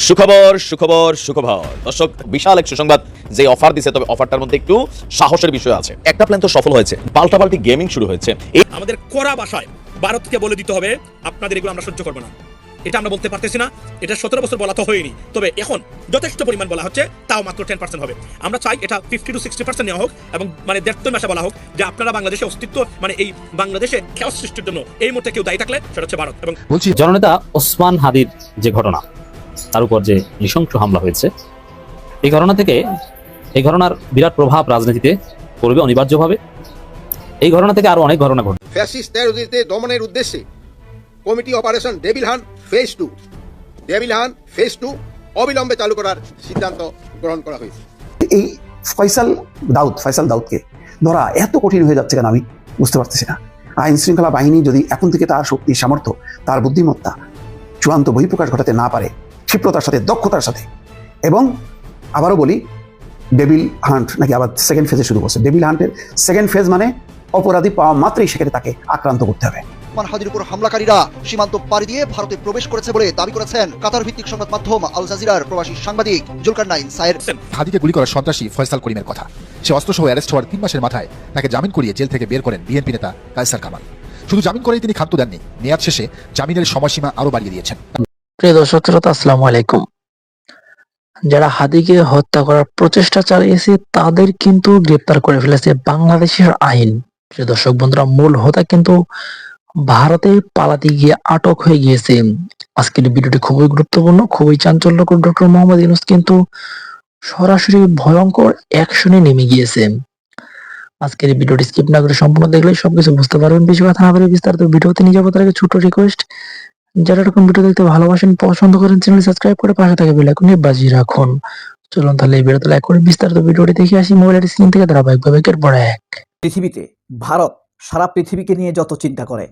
সুখবর সুখবর সুখবর দর্শক, বিশাল এক সুসংবাদ যে অফার দিছে, তবে অফারটার মধ্যে একটু সাহসের বিষয় আছে। একটা প্ল্যান তো সফল হয়েছে, পাল্টাপাল্টি গেমিং শুরু হয়েছে। আমাদের কড়া ভাষায় ভারতকে বলে দিতে হবে আপনাদের এগুলো আমরা সহ্য করবো না। এটা আমরা বলতে পারতেছি না, এটা 17 বছর বলা তো হয়নি, তবে এখন যথেষ্ট পরিমাণ বলা হচ্ছে, তাও মাত্র 10% হবে। আমরা চাই এটা 50 to 60% নেওয়া হোক এবং মানে 1.5 মাসে বলা হোক যে আপনারা বাংলাদেশে অস্তিত্ব মানে এই বাংলাদেশে খেয়াল সৃষ্টির জন্য এই মুহূর্তে কেউ দায়ী থাকলে সেটা হচ্ছে ভারত। এবং বলছি জননেতা ওসমান হাদির যে ঘটনা, তার উপর যে নৃশংস হামলা হয়েছে, এই ঘটনার বিরাট প্রভাব রাজনীতিতে পড়বে অনিবার্যভাবে। এই ঘটনা থেকে আরো অনেক ঘটনা ঘটবে। ফ্যাসিস্ট টেরোরিস্টদের দমনের উদ্দেশ্যে committee operation devil hunt phase 2 অবিলম্বে চালু করার সিদ্ধান্ত গ্রহণ করা হয়েছে। এই ফয়সাল দাউদকে ধরা এত কঠিন হয়ে যাচ্ছে কেন আমি বুঝতে পারতেছি না। আইন শৃঙ্খলা বাহিনী যদি এখন থেকে তার শক্তি, সামর্থ্য, তার বুদ্ধিমত্তা চূড়ান্ত বহিঃপ্রকাশ ঘটাতে না পারে, ক্ষিপ্রতার সাথে, দক্ষতার সাথে, এবং আবারও বলি, ডেভিল হান্ট নাকি আবার সেকেন্ড ফেজে শুরু করছে। ডেভিল হান্টের সেকেন্ড ফেজ মানে অপরাধী পাওয়া মাত্রই সেখানে তাকে আক্রান্ত করতে হবে। ওসমান হাদির উপর হামলাকারীরা সীমান্ত পাড়ি দিয়ে ভারতে প্রবেশ করেছে বলে দাবি করেছেন কাতার ভিত্তিক সংবাদ মাধ্যম আল জাজিরার প্রবাসী সাংবাদিক জুলকারনাইন সায়ের। হাদিকে গুলি করা সন্ত্রাসী ফয়সাল করিমের কথা। সে অস্ত্রসহ অ্যারেস্ট হওয়ার 3 মাসের মাথায় তাকে জামিন করিয়ে জেল থেকে বের করেন বিএনপি নেতা কায়সার কামাল। শুধু জামিন করেই তিনি ক্ষান্ত দেননি, মেয়াদ শেষে জামিনের সময়সীমা আরো বাড়িয়ে দিয়েছেন। প্রিয় দর্শক শ্রোতা, আসসালামু আলাইকুম। যারা হাদিকে হত্যা করার প্রচেষ্টা চালিয়েছে তাদের কিন্তু গ্রেপ্তার করে ফেলেছে বাংলাদেশের আইন। প্রিয় দর্শক বন্ধুরা, মূল হোতা কিন্তু ভারতে পালাতে গিয়ে আটক হয়ে গিয়েছে। আজকের ভিডিওটি খুবই গুরুত্বপূর্ণ, খুবই চাঞ্চল্যকর। ডক্টর মোহাম্মদ ইউনূস কিন্তু সরাসরি ভয়ঙ্কর অ্যাকশনে নেমে গিয়েছে। আজকের এই ভিডিওটি স্কিপ না করে সম্পূর্ণ দেখলে সবকিছু বুঝতে পারবেন। বেশি কথা না বলে বিস্তারিত ভিডিওতে নিয়ে যাবো তার আগে ছোট্ট রিকোয়েস্ট, যারা এরকম ভিডিও দেখতে ভালোবাসেন, পছন্দ করেন, চ্যানেল সাবস্ক্রাইব করে পাশে থাকা বেল আইকনে বাজিয়ে রাখুন। চলুন তাহলে এই ভিডিওতে লাইক করে বিস্তারিত ভিডিওটি দেখে আসি। মোবাইলের স্ক্রিন থেকে ধারাবাহিকভাবে একের পর এক। পৃথিবীতে ভারত সারা পৃথিবীকে নিয়ে যত চিন্তা করে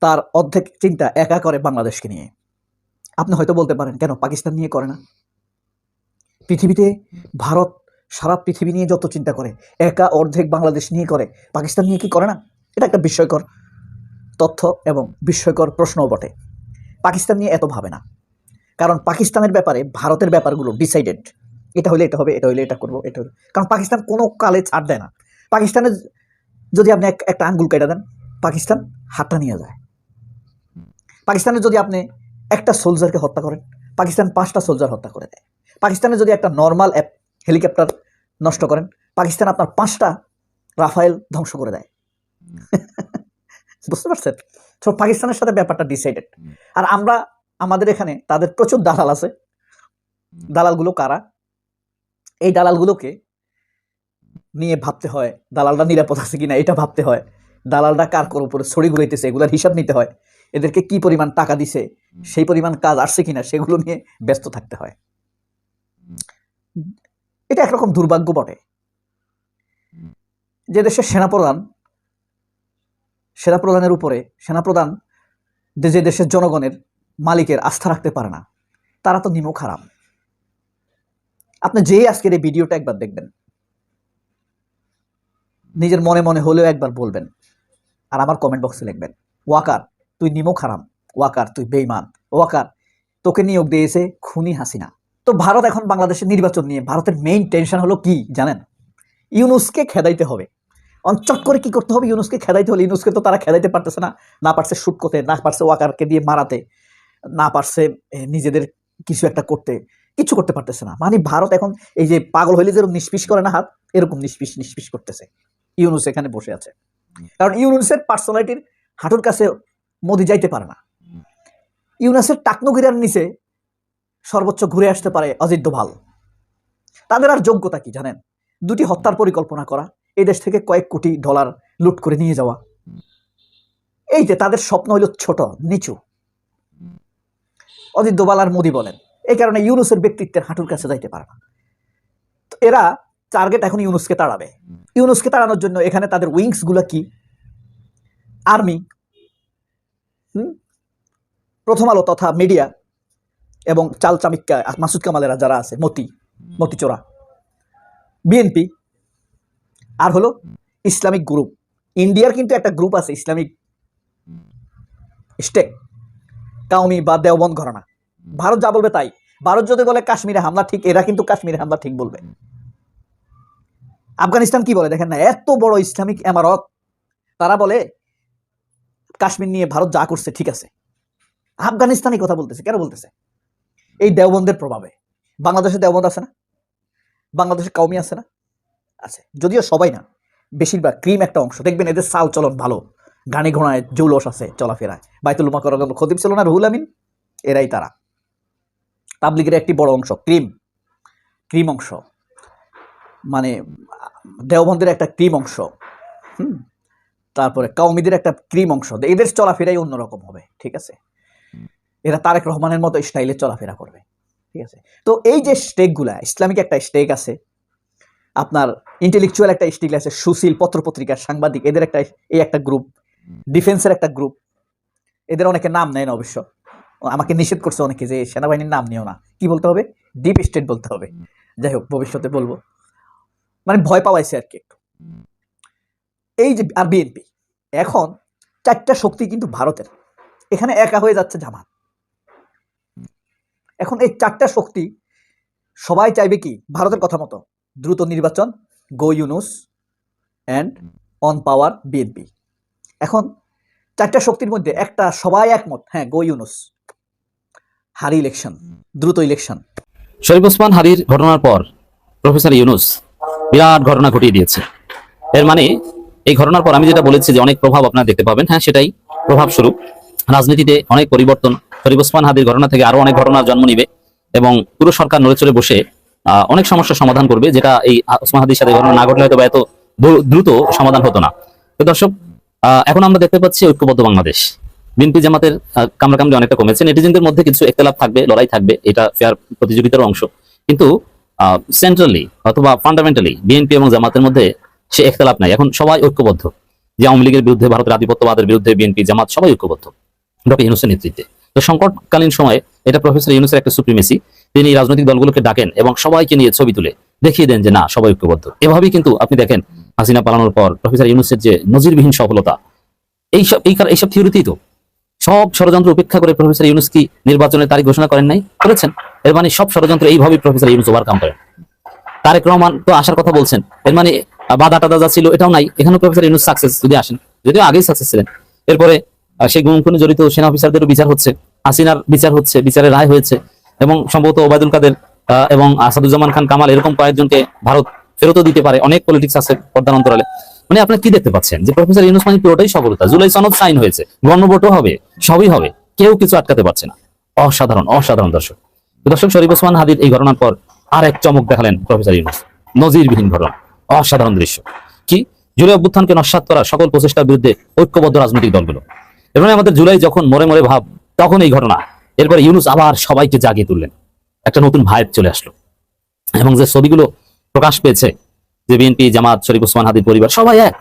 তার অর্ধেক চিন্তা একা করে বাংলাদেশকে নিয়ে। আপনি হয়তো বলতে পারেন, কেন পাকিস্তান নিয়ে করে না? পৃথিবীতে ভারত সারা পৃথিবী নিয়ে যত চিন্তা করে একা অর্ধেক বাংলাদেশ নিয়ে করে, পাকিস্তান নিয়ে কি করে না? এটা একটা বিস্ময়কর তথ্য এবং বিস্ময়কর প্রশ্নও বটে। পাকিস্তান নিয়ে এত ভাবে না, কারণ পাকিস্তানের ব্যাপারে ভারতের ব্যাপারগুলো ডিসাইডেড। এটা হলে এটা হবে, এটা হলে এটা করবো, এটা হলে, কারণ পাকিস্তান কোনো কালে ছাড় দেয় না। পাকিস্তানের যদি আপনি একটা আঙ্গুল কেটে দেন, পাকিস্তান হাতটা নিয়ে যায়। পাকিস্তানের যদি আপনি একটা সোলজারকে হত্যা করেন, পাকিস্তান 5টা সোলজার হত্যা করে দেয়। পাকিস্তানের যদি একটা নর্মাল হেলিকপ্টার নষ্ট করেন, পাকিস্তান আপনার 5টা রাফায়েল ধ্বংস করে দেয়। বুঝতে পারছেন? তো পাকিস্তানের সাথে ব্যাপারটা ডিসাইডেড। আর আমরা আমাদের এখানে তাদের প্রচুর দালাল আছে। দালালগুলো কারা? এই দালালগুলোকে নিয়ে ভাবতে হয় দালালরা নিরাপদ আছে কিনা, এটা ভাবতে হয়। দালালরা কার উপরে ছড়ি ঘুরাইতেছে এগুলোর হিসাব নিতে হয়। এদেরকে কি পরিমাণ টাকা দিছে, সেই পরিমাণ কাজ আসছে কিনা, সেগুলো নিয়ে ব্যস্ত থাকতে হয়। এটা একরকম দুর্ভাগ্য বটে যে দেশের সেনাপ্রধানের উপরে সেনাপ্রধান যে দেশের জনগণের মালিকের আস্থা রাখতে পারে না, তারা তো নিমক হারাম। আপনি যেই আজকের এই ভিডিওটা একবার দেখবেন, নিজের মনে মনে হলেও একবার বলবেন, আর আমার কমেন্ট বক্সে লিখবেন, ওয়াকার তুই নিমক হারাম, ওয়াকার তুই বেঈমান, ওয়াকার তোকে নিয়োগ দিয়েছে খুনি হাসিনা। তো ভারত এখন বাংলাদেশের নির্বাচন নিয়ে ভারতের মেইন টেনশন হলো কি জানেন? ইউনূসকে খেদাইতে হবে। চট করে কি করতে হবে? ইউনূসকে খেদাইতে হলে, ইউনূসকে তো তারা খেদাইতে পারতেছে না, না পারছে শুট করতে, না পারছে ওয়াকারকে দিয়ে মারাতে, না পারছে নিজেদের কিছু একটা করতে, কিছু করতে পারতেছে না। মানে ভারত এখন এই যে পাগল হইলে যেরকম নিষ্পিস করে না হাত, এরকম নিষ্পিস করতেছে। ইউনূস এখানে বসে আছে, কারণ ইউনূসের পার্সোনালিটির হাঁটুর কাছে মোদি যাইতে পারে না। ইউনূসের টাকনুগিরার নিচে সর্বোচ্চ ঘুরে আসতে পারে অজিত ডোভাল। তাদের আর যোগ্যতা কি জানেন? 2টি হত্যার পরিকল্পনা করা, এই দেশ থেকে কয়েক কোটি ডলার লুট করে নিয়ে যাওয়া। এই যে তাদের স্বপ্ন হইল ছোট, নিচু। অজিত ডোভাল আর মোদি বলেন, এই কারণে ইউনূসের ব্যক্তিত্বের হাঁটুর কাছে যাইতে পারে না। তো এরা টার্গেট এখন ইউনূসকে তাড়াবে। ইউনূসকে তাড়ানোর জন্য এখানে তাদের উইংস গুলা কি? আর্মি, প্রথম আলো তথা মিডিয়া, এবং চাল চামিক্কা মাসুদ কামালেরা যারা আছে, মতিচোরা, বিএনপি, আর হলো ইসলামিক গ্রুপ। ইন্ডিয়ার কিন্তু একটা গ্রুপ আছে ইসলামিক স্টেট, কাউমি বা দেওবন্দ ঘরানা, ভারত যা বলবে তাই। ভারত যদি বলে কাশ্মীরে হামলা ঠিক, এরা কিন্তু কাশ্মীরে হামলা ঠিক বলবে। আফগানিস্তান কি বলে দেখেন না, এত বড় ইসলামিক এমারত, তারা বলে কাশ্মীর নিয়ে ভারত যা করছে ঠিক আছে। আফগানিস্তানই কথা বলতেছে, কেন বলতেছে? এই দেওবন্দের প্রভাবে। বাংলাদেশে দেওবন্দ আছে না, বাংলাদেশে কওমি আছে না, আছে, যদিও সবাই না, বেশিরভাগ। ক্রিম একটা অংশ, দেখবেন এদের চাল চলন ভালো, গানে ঘোড়ায় জৌলস আছে, চলাফেরায়। বাইতুল মুকাররম খতিব ছিল না রুহুল আমিন, এরাই তারা। তাবলিগের একটি বড় অংশ ক্রিম অংশ, মানে দেওবন্দের একটা ক্রিম অংশ, তারপরে কওমিদের একটা ক্রিম অংশ। এদের চলাফেরাই অন্যরকম হবে, ঠিক আছে? এরা তারেক রহমানের মতো স্টাইলে চলাফেরা করবে, ঠিক আছে? তো এই যে স্টেকগুলা, ইসলামিক একটা স্টেক আছে, আপনার ইন্টেলেকচুয়াল একটা স্টেক আছে, সুশীল পত্রপত্রিকার সাংবাদিক, এদের একটা গ্রুপ, ডিফেন্সের একটা গ্রুপ। এদের অনেকে নাম নেয় না অবশ্য, আমাকে নিষেধ করছে অনেকে যে সেনাবাহিনীর নাম নিও না, কি বলতে হবে? ডিপ স্টেট বলতে হবে। যাই হোক, ভবিষ্যতে বলবো, মানে ভয় পাওয়াইছে আর কি একটু। এই যে আর বিএনপি, এখন চারটা শক্তি কিন্তু ভারতের, এখানে একা হয়ে যাচ্ছে জামাত। এখন এই চারটা শক্তি সবাই চাইবে কি? ভারতের কথা মতো দ্রুত নির্বাচন, go Yunus and on power BNP. এখন চারটা শক্তির মধ্যে একটা সবাই একমত, হ্যাঁ গো ইউনুস, হারি ইলেকশন, দ্রুত ইলেকশন। শরীফ ওসমান হাদির ঘটনার পর প্রফেসর ইউনুস বিরাট ঘটনা ঘটিয়ে দিয়েছে। এর মানে এই ঘটনার পর আমি যেটা বলেছি যে অনেক প্রভাব আপনারা দেখতে পাবেন, হ্যাঁ সেটাই প্রভাব স্বরূপ রাজনীতিতে অনেক পরিবর্তন। শরীফ ওসমান হাদির ঘটনা থেকে আরো অনেক ঘটনার জন্ম নিবে এবং পুরো সরকার নড়ে চড়ে বসে অনেক সমস্যার সমাধান করবে, যেটা এই ওসমান হাদির সাথে ঘটনা না ঘটলে হয়তো এত দ্রুত সমাধান হতো না। তো দর্শক, এখন আমরা দেখতে পাচ্ছি ঐক্যবদ্ধ বাংলাদেশ। বিএনপি জামাতের কামড়াকামড়ি অনেকটা কমেছে, নেটিজেনদের মধ্যে কিছু একতলাপ থাকবে, লড়াই থাকবে, এটা ফেয়ার প্রতিযোগিতার অংশ। কিন্তু সেন্ট্রালি অথবা ফান্ডামেন্টালি বিএনপি এবং জামাতের মধ্যে সে একতলাপ নাই। এখন সবাই ঐক্যবদ্ধ, যে আওয়ামী লীগের বিরুদ্ধে, ভারতের আধিপত্যবাদের বিরুদ্ধে বিএনপি জামাত সবাই ঐক্যবদ্ধ ডক্টর ইউনূসের নেতৃত্বে। তো সংকটকালীন সময়ে এটা প্রফেসর ইউনূসের একটা সুপ্রিমেসি, তিনি রাজনৈতিক দলগুলোকে ডাকেন এবং সবাইকে নিয়ে ছবি তুলে দেখিয়ে দেন যে না, সবাই ঐক্যবদ্ধ। এভাবেই কিন্তু আপনি দেখেন হাসিনা পালানোর পর প্রফেসর ইউনূসের যে নজিরবিহীন সফলতা, এইসব থিওরিতেই তো সব ষড়যন্ত্র উপেক্ষা করে প্রফেসর ইউনূস কি নির্বাচনের তারিখ ঘোষণা করেন নাই? করেছেন। এর মানে সব ষড়যন্ত্র এইভাবেই প্রফেসর ইউনূস ওভারকাম করেন। তারেক রহমান তো আসার কথা বলছেন, এর মানে বাধা টাদা যা ছিল এটাও নাই, এখানে প্রফেসর ইউনূস সাকসেস যদি আসেন, যদিও আগেই সাকসেস ছিলেন। এরপরে সেই গুম খুনে জড়িত সেনা অফিসারদেরও বিচার হচ্ছে, হাসিনার বিচার হচ্ছে, বিচারের রায় হয়েছে, এবং সম্ভবত ওবায়দুল কাদের এবং আসাদুজ্জামান খান কামাল এরকম কয়েকজনকে ভারত ফেরতও দিতে পারে। অনেক পলিটিক্স আছে পর্দার অন্তরালে। মানে আপনি কি দেখতে পাচ্ছেন যে প্রফেসর ইউনূস মানে পুরোটাই সফলতা। জুলাই সনদ সাইন হয়েছে, গণভোটও হবে, সবই হবে, কেউ কিছু আটকাতে পারছে না। অসাধারণ অসাধারণ দর্শক। দর্শক, শরীফ ওসমান হাদির এই ঘটনার পর আর এক চমক দেখালেন প্রফেসর ইউনূস, নজিরবিহীন ঘটনা, অসাধারণ দৃশ্য। কি? জুলাই অভ্যুত্থানকে নস্যাৎ করা সকল প্রচেষ্টার বিরুদ্ধে ঐক্যবদ্ধ রাজনৈতিক দলগুলো। এবার আমাদের জুলাই যখন মরে মরে ভাব, তখন এই ঘটনা। এরপর ইউনূস আবার সবাইকে জাগিয়ে তুললেন, একটা নতুন ভাইব চলে আসলো। এবং যে ছবিগুলো প্রকাশ পেয়েছে, যে বিএনপি জামাত শরীফ ওসমান হাদির পরিবার সবাই এক,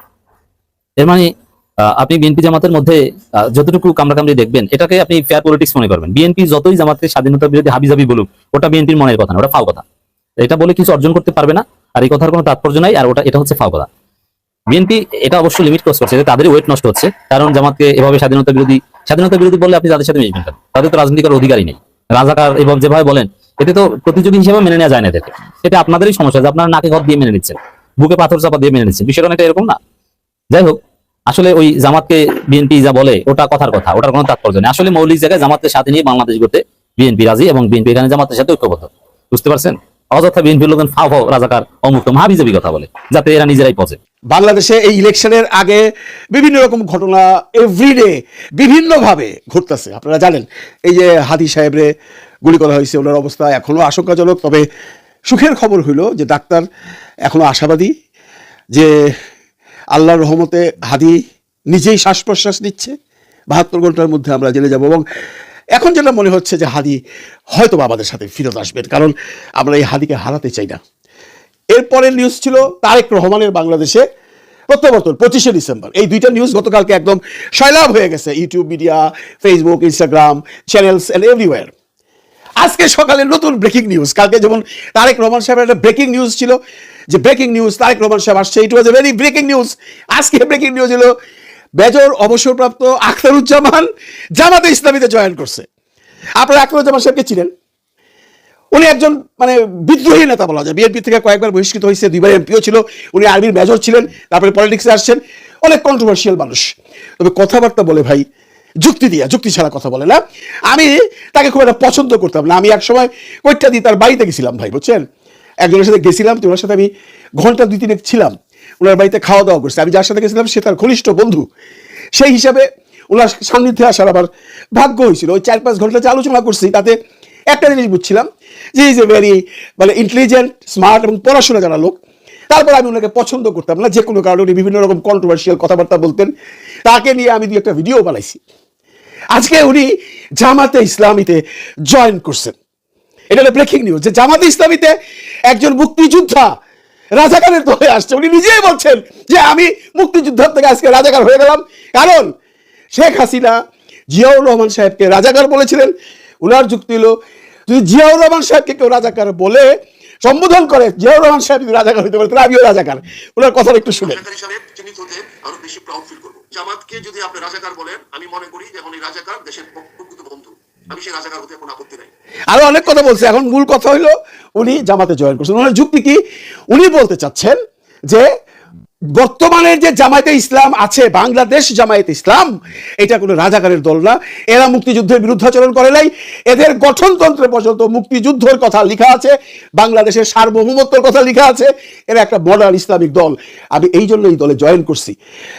এর মানে আপনি বিএনপি জামাতের মধ্যে যতটুকু কামড়াকামড়ি দেখবেন, এটাকে আপনি ফেয়ার পলিটিক্স মনে করবেন। বিএনপি যতই জামাতের স্বাধীনতা বিরোধী হাবিজাবি বলুক, ওটা বিএনপির মনের কথা না, ওটা ফাও কথা। এটা বলে কিছু অর্জন করতে পারবে না, আর এই কথার কোনো তাৎপর্য নাই, আর এটা হচ্ছে ফাও কথা। বিএনপি এটা অবশ্যই লিমিট ক্রস করছে, তাদের ওয়েট নষ্ট হচ্ছে। কারণ জামাতকে এভাবে স্বাধীনতা বিরোধী বললে আপনি তাদের সাথে মিশবেন কেন? তাদের তো রাজনীতি করার অধিকারই নেই। রাজাকার এভাবে যেভাবে বলেন, এতে তো প্রতিযোগী হিসেবে মেনে নেওয়া যায় না এদেরকে। এটা আপনাদেরই সমস্যা যে আপনারা নাকে ঘর দিয়ে মেনে নিচ্ছেন, বুকে পাথর চাপা দিয়ে মেনে নিচ্ছেন। বিষয়টা অনেকটা এরকম না? যাই হোক, আসলে ওই জামাতকে বিএনপি যা বলে ওটা কথার কথা, ওটার কোনো তাৎপর্য নেই। আসলে মৌলিক জায়গায় জামাতের সাথে নিয়ে বাংলাদেশ গড়তে বিএনপি রাজি, এবং বিএনপি এখানে জামাতের সাথে ঐক্যবদ্ধ। বুঝতে পারছেন? অযথা বিএনপির লোকজন ফাও ফাও রাজাকার অমুক্ত মহাবিজাবি কথা বলে, যাতে এরা নিজেরাই পচে। বাংলাদেশে এই ইলেকশনের আগে বিভিন্ন রকম ঘটনা এভরিডে বিভিন্নভাবে ঘটতেছে। আপনারা জানেন, এই যে হাদি সাহেবরে গুলি করা হয়েছে, ওনার অবস্থা এখনো আশঙ্কাজনক। তবে সুখের খবর হইল যে ডাক্তার এখনো আশাবাদী যে আল্লাহর রহমতে হাদি নিজেই শ্বাস প্রশ্বাস নিচ্ছে, 72 ঘন্টার মধ্যে আমরা জেনে যাব। এবং এখন যেটা মনে হচ্ছে যে হাদি হয়তো আমাদের সাথে ফিরত আসবেন, কারণ আমরা এই হাদিকে হারাতে চাই না। এরপরের নিউজ ছিল তারেক রহমানের বাংলাদেশে প্রত্যাবর্তন 25শে ডিসেম্বর। এই দুইটা নিউজ গতকালকে একদম সয়লাভ হয়ে গেছে YouTube media, Facebook, Instagram channels and everywhere. আজকে সকালে নতুন ব্রেকিং নিউজ। কালকে যেমন তারেক রহমান সাহেবের একটা ব্রেকিং নিউজ ছিল যে ব্রেকিং নিউজ তারেক রহমান সাহেব আসছে, ইট ওয়াজ এ ভেরি ব্রেকিং নিউজ। আজকে ব্রেকিং নিউজ হলো মেজর অবসরপ্রাপ্ত আখতারুজ্জামান জামাতে ইসলামীতে জয়েন করছে। আপনারা আকরুজ্জামান সাহেবকে চিনেন, উনি একজন মানে বিদ্রোহী নেতা বলা যায়। বিএনপি থেকে কয়েকবার বহিষ্কৃত হয়েছে, 2বার এমপিও ছিল, উনি আর্মির মেজর ছিলেন, তারপরে পলিটিক্সে আসছেন, অনেক কন্ট্রোভার্সিয়াল মানুষ। তবে কথাবার্তা বলে ভাই যুক্তি দিয়া, যুক্তি ছাড়া কথা বলে না। আমি তাকে খুব একটা পছন্দ করতাম না। আমি একসময় কয়েকটা দিয়ে তার বাড়িতে গেছিলাম ভাই, বুঝছেন, একজনের সাথে গেছিলাম, তো ওনার সাথে আমি ঘন্টা 2-3 ছিলাম, ওনার বাড়িতে খাওয়া দাওয়া করছি। আমি যার সাথে গেছিলাম সে তার ঘনিষ্ঠ বন্ধু, সেই হিসাবে ওনার সান্নিধ্যে আসার আমার ভাগ্য হয়েছিল। ওই 4-5 ঘন্টা যে আলোচনা করছি তাতে একটা জিনিস বুঝছিলাম যে ইজ এ ভেরি মানে ইন্টেলিজেন্ট, স্মার্ট এবং পড়াশোনা জানা লোক। তারপর আমি ওনাকে পছন্দ করতাম না, যে কোনো কারণে উনি বিভিন্ন রকম কন্ট্রোভার্সিয়াল কথাবার্তা বলতেন। তাকে নিয়ে আমি 2-একটা ভিডিও বানাইছি। আজকে উনি জামাতে ইসলামীতে জয়েন করছেন। এটা হলো ব্রেকিং নিউজ যে জামাতে ইসলামীতে একজন মুক্তিযোদ্ধা রাজাকারের দলে আসছে। উনি নিজেই বলছেন যে আমি মুক্তিযোদ্ধার থেকে আজকে রাজাকার হয়ে গেলাম। কারণ শেখ হাসিনা জিয়াউর রহমান সাহেবকে রাজাকার বলেছিলেন। উনার যুক্তি হলো যদি জিয়াউর রহমান সাহেবকে কেউ রাজাকার বলে সম্বোধন করে, জিয়াউর রহমান সাহেব যদি রাজাকার হইতে পারে তাহলে আমিও রাজাকার। ওনার কথাটা একটু শুনেন। আরো বেশি প্রাউড ফিল করব। জামাতকে যদি আপনি রাজাকার বলেন, আমি মনে করি যে উনি রাজাকার, দেশের প্রকৃত বন্ধু। আমি সেই রাজাকার হতে কোনো আপত্তি নাই। আরো অনেক কথা বলছে। এখন মূল কথা হইলো উনি জামাতে জয়েন করছেন। ওনার যুক্তি কি? উনি বলতে চাচ্ছেন যে বর্তমানের যে জামায়াতে ইসলাম আছে, বাংলাদেশ জামায়াতে ইসলাম, এটা কোনো রাজাকারের দল না। এরা মুক্তিযুদ্ধের বিরুদ্ধাচরণ করে নাই। এদের গঠনতন্ত্রে পর্যন্ত মুক্তিযুদ্ধের কথা লেখা আছে, বাংলাদেশের সার্বভৌমত্বের কথা লেখা আছে। এরা একটা মডার্ন ইসলামিক দল। আমি এই জন্য এই দলে জয়েন করছি।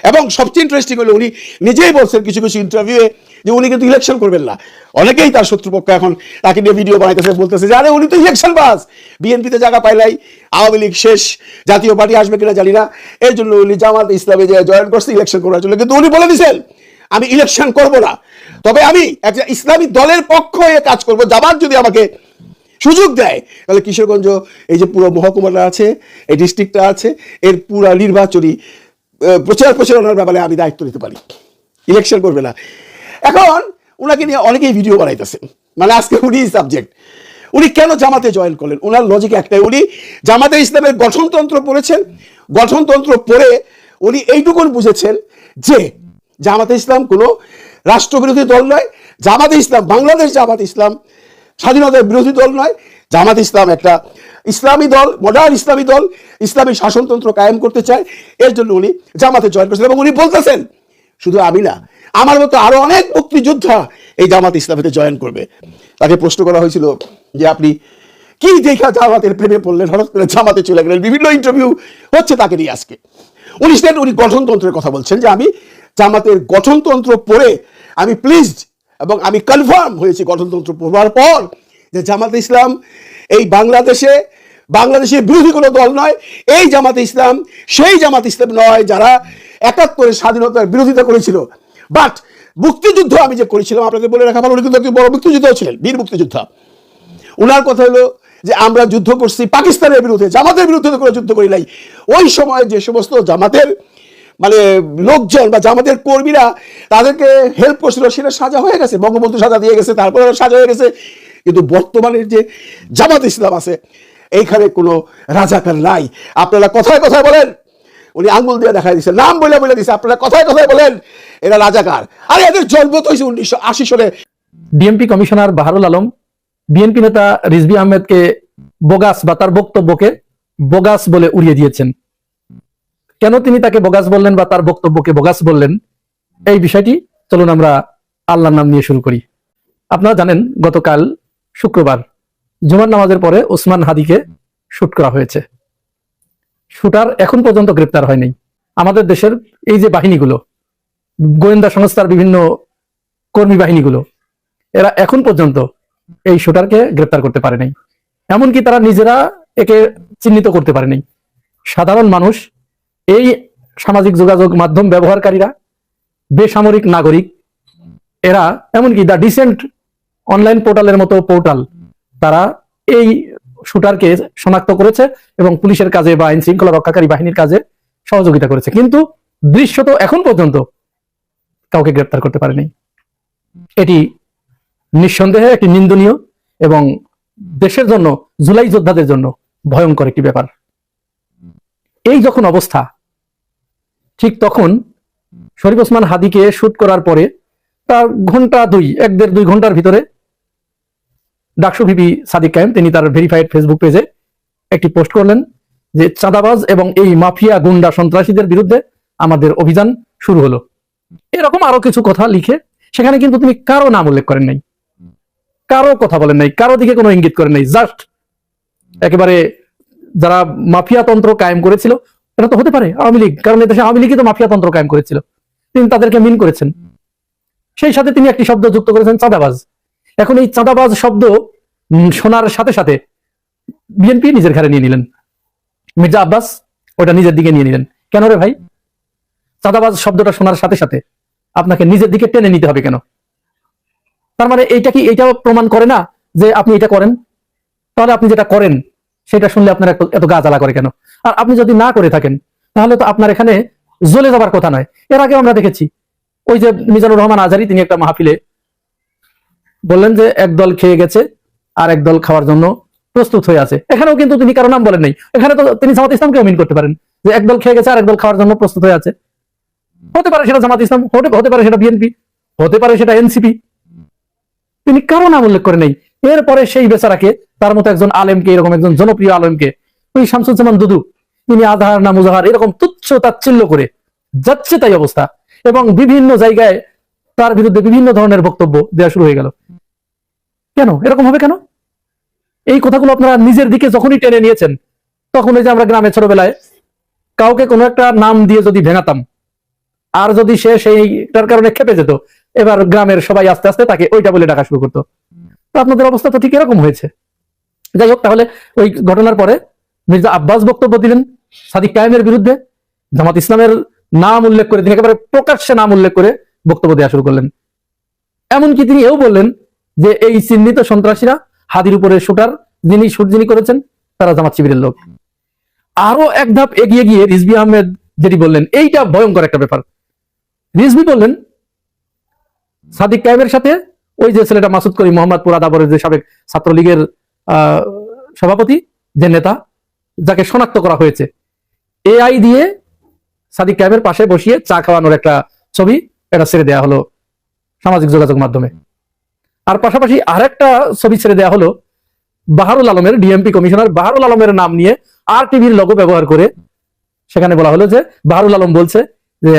এবং সবচেয়ে ইন্টারেস্টিং হলো উনি নিজেই বলছেন কিছু কিছু ইন্টারভিউয়ে যে উনি কিন্তু ইলেকশন করবেন না। অনেকেই তার শত্রুপক্ষ এখন তাকে নিয়ে ভিডিও বানাইতেছে, বলতেছে যে আরে উনি তো ইলেকশন বাস, বিএনপিতে জায়গা পাইলাই, আওয়ামী লীগ শেষ, জাতীয় পার্টি আসবে কিনা জানি না, এর জন্য উনি জামাত ইসলামে যে জয়েন করছে ইলেকশন করার জন্য। কিন্তু উনি বলে দিয়েছেন আমি ইলেকশন করব না, তবে আমি একটা ইসলামী দলের পক্ষ হয়ে কাজ করব। জামাত যদি আমাকে সুযোগ দেয় তাহলে কিশোরগঞ্জ এই যে পুরো মহকুমাটা আছে, এই ডিস্ট্রিক্টটা আছে, এর পুরো নির্বাচনী প্রচারণার ব্যাপারে আমি দায়িত্ব নিতে পারি। ইলেকশন করবে না। এখন ওনাকে নিয়ে অনেকেই ভিডিও বানাইতেছেন, মানে আজকে উনি সাবজেক্ট। উনি কেন জামাতে জয়েন করলেন? ওনার লজিক একটাই, উনি জামাতে ইসলামের গঠনতন্ত্র পড়েছেন। গঠনতন্ত্র পড়ে উনি এইটুকুন বুঝেছেন যে জামাতে ইসলাম কোনো রাষ্ট্রবিরোধী দল নয়। জামাতে ইসলাম, বাংলাদেশ জামাতে ইসলাম স্বাধীনতার বিরোধী দল নয়। জামাতে ইসলাম একটা ইসলামী দল, মডার্ন ইসলামী দল, ইসলামী শাসনতন্ত্র কায়েম করতে চায়। এর জন্য উনি জামাতে জয়েন করেছেন। এবং উনি বলতেছেন শুধু আমি না, আমার মতো আরো অনেক মুক্তিযোদ্ধা এই জামাত ইসলামীতে জয়েন করবে। তাকে প্রশ্ন করা হয়েছিল যে আপনি কি দেখা জামাতের প্রেমে পড়লেন, হঠাৎ করে জামাতে চলে গেলেন। বিভিন্ন ইন্টারভিউ হচ্ছে তাকে নিয়ে আজকে। উনি গঠনতন্ত্রের কথা বলছেন যে আমি জামাতের গঠনতন্ত্র পড়ে আমি প্লিজড এবং আমি কনফার্ম হয়েছি গঠনতন্ত্র পড়বার পর যে জামাতে ইসলাম এই বাংলাদেশের বিরোধী কোনো দল নয়। এই জামাতে ইসলাম সেই জামাতে ইসলাম নয় যারা 71 স্বাধীনতার বিরোধিতা করেছিল। বাট মুক্তিযুদ্ধ আমি যে করেছিলাম, আপনাদের বলে রাখা ভালো, উনি কিন্তু একজন বড় মুক্তিযোদ্ধা ছিলেন, বীর মুক্তিযোদ্ধা। ওনার কথা হলো যে আমরা যুদ্ধ করছি পাকিস্তানের বিরুদ্ধে, জামাতের বিরুদ্ধে তো কোনো যুদ্ধ করি নাই। ওই সময় যে সমস্ত জামাতের মানে লোকজন বা জামাতের কর্মীরা তাদেরকে হেল্প করছিল সেটা সাজা হয়ে গেছে, বঙ্গবন্ধু সাজা দিয়ে গেছে, তারপরে সাজা হয়ে গেছে। কিন্তু বর্তমানের যে জামাত ইসলাম আছে এইখানে কোনো রাজাকার নাই। আপনারা কথায় কথায় বলেন, উনি আঙ্গুল দিয়ে দেখাই দিচ্ছে, নাম বলে দিচ্ছে, আপনারা কথায় কথায় বলেন এরা রাজাকার। আর এদের জন্ম তো হয়েছে 1980 সালে। DMP commissioner Baharul Alam BNP নেতা রিজভী আহমেদকে বোগাস বা তার বক্তব্যকে বোগাস বলে উড়িয়ে দিয়েছেন। কেন তিনি তাকে বোগাস বললেন বা তার বক্তব্যকে বোগাস বললেন, এই বিষয়টি চলুন আমরা আল্লাহর নাম নিয়ে শুরু করি। আপনারা জানেন গতকাল শুক্রবার জুমার নামাজের পরে ওসমান হাদিকে শুট করা হয়েছে। শুটার এখন পর্যন্ত গ্রেপ্তার হয়নি। আমাদের দেশের এই যে বাহিনীগুলো, গোয়েন্দা সংস্থার বিভিন্ন কর্মী বাহিনীগুলো, এরা এখন পর্যন্ত এই শুটারকে গ্রেপ্তার করতে পারে নাই। এমনকি তারা নিজেরা একে চিহ্নিত করতে পারে নাই। সাধারণ মানুষ, এই সামাজিক যোগাযোগ মাধ্যম ব্যবহারকারীরা, বেসামরিক নাগরিক, এরা এমনকি দ্য ডিসেন্ট অনলাইন পোর্টালের মতো পোর্টাল, তারা এই শুটারকে শনাক্ত করেছে এবং পুলিশের কাজে বা আইন শৃঙ্খলা রক্ষাকারী বাহিনীর কাজে সহযোগিতা করেছে। কিন্তু দৃশ্যত এখন পর্যন্ত কাউকে গ্রেপ্তার করতে পারেনি। এটি নিঃসন্দেহে একটি নিন্দনীয় এবং দেশের জন্য, জুলাই যোদ্ধাদের জন্য ভয়ঙ্কর একটি ব্যাপার। এই যখন অবস্থা, ঠিক তখন শরীফ ওসমান হাদিকে শুট করার পরে তার ঘন্টা 1-1.5-2 ঘন্টার ভিতরে ডাকসু ভিপি সাদিক কায়েম তিনি তার ভেরিফাইড ফেসবুক পেজে একটি পোস্ট করলেন যে চাঁদাবাজ এবং এই মাফিয়া গুন্ডা সন্ত্রাসীদের বিরুদ্ধে আমাদের অভিযান শুরু হলো। এরকম আরো কিছু কথা লিখে সেখানে কিন্তু তিনি কারো নাম উল্লেখ করেন নাই, কারো কথা বলেন নাই, কারো দিকে কোনো ইঙ্গিত করেন নাই, জাস্ট একেবারে যারা মাফিয়া তন্ত্র কায়েম করেছিল, এটা তো হতে পারে আওয়ামী লীগ, কারণ এদেশে আওয়ামী লীগই তো মাফিয়া তন্ত্র কায়েম করেছিল, তিনি তাদেরকে মিন করেছেন। সেই সাথে তিনি একটি শব্দ যুক্ত করেছেন, চাঁদাবাজ। এখন এই চাঁদাবাজ শব্দ শোনার সাথে সাথে বিএনপি নিজের ঘাড়ে নিয়ে নিলেন, মির্জা আব্বাস ওটা নিজের দিকে নিয়ে নিলেন। কেন রে ভাই? চাঁদাবাজ শব্দটা শোনার সাথে সাথে আপনাকে নিজের দিকে টেনে নিতে হবে কেন? তার মানে এইটা প্রমাণ করে না যে আপনি এটা করেন? তাহলে আপনি যেটা করেন সেটা শুনলে আপনার এত গা জ্বালা করে কেন? আর আপনি যদি না করে থাকেন তাহলে তো আপনার এখানে জ্বলে যাবার কথা নয়। এর আগে আমরা দেখেছি ওই যে মিজানুর রহমান আজহারী তিনি একটা মাহফিলে বললেন যে একদল খেয়ে গেছে আর একদল খাওয়ার জন্য প্রস্তুত হয়ে আছে। এখানেও কিন্তু তিনি কারো নাম বলেন নাই। এখানে তো তিনি জামাত ইসলামকেও মিন করতে পারেন যে একদল খেয়ে গেছে আর একদল খাওয়ার জন্য প্রস্তুত হয়ে আছে। হতে পারে সেটা জামাত ইসলাম, হতে পারে সেটা বিএনপি, হতে পারে সেটা এনসিপি। তিনি কারো নাম উল্লেখ করে নেই। এরপরে সেই বেচারাকে, তার মতো একজন আলেমকে, এরকম একজন জনপ্রিয় আলেমকে, ওই শামসুজ্জামান দুদু, তিনি আজহার না মুজাহার এরকম তুচ্ছ তাচ্ছিল্য করে যাচ্ছে তাই অবস্থা, এবং বিভিন্ন জায়গায় তার বিরুদ্ধে বিভিন্ন ধরনের বক্তব্য দেওয়া শুরু হয়ে গেল। কেন এরকম হবে? কেন এই কথাগুলো আপনারা নিজের দিকে যখনই টেনে নিয়েছেন, তখন এই যে আমরা গ্রামে ছোটবেলায় কাউকে কোনো একটা নাম দিয়ে যদি ভেঙাতাম, আর যদি সে সেইটার কারণে খেপে যেত, এবার গ্রামের সবাই আস্তে আস্তে তাকে ওইটা বলে ডাকা শুরু করতো। তো আপনাদের অবস্থা তো ঠিক এরকম হয়েছে। যাই হোক, তাহলে ওই ঘটনার পরে মির্জা আব্বাস বক্তব্য দিলেন সাদিক কায়েমের বিরুদ্ধে, জামাত ইসলামের নাম উল্লেখ করে, তিনি একেবারে প্রকাশ্যে নাম উল্লেখ করে বক্তব্য দেওয়া শুরু করলেন। এমনকি তিনি এও বললেন যে এই চিহ্নিত সন্ত্রাসীরা হাদির উপরে যিনি করেছেন তারা জামাত শিবিরের লোক। আরো এক ধাপ এগিয়ে গিয়ে রিজভী আহমেদ যেটি বললেন, এইটা ভয়ঙ্কর একটা ব্যাপার। রিজভী বললেন সাদিক কায়েমের সাথে ওই যে ছেলেটা মাসুদ করিম, মোহাম্মদপুর আদাবরের যে সাবেক ছাত্রলীগের সভাপতি, যে নেতা যাকে শনাক্ত করা হয়েছে, এআই দিয়ে সাদিক কায়েমের পাশে বসিয়ে চা খাওয়ানোর একটা ছবি এটা ছেড়ে দেওয়া হলো সামাজিক যোগাযোগ মাধ্যমে। আর পাশাপাশি আরেকটা ছবি ছেড়ে দেওয়া হলো বাহারুল আলমের, ডিএমপি কমিশনার বাহারুল আলমের নাম নিয়ে আর টিভির লোগো ব্যবহার করে। সেখানে বলা হলো যে বাহারুল আলম বলছে যে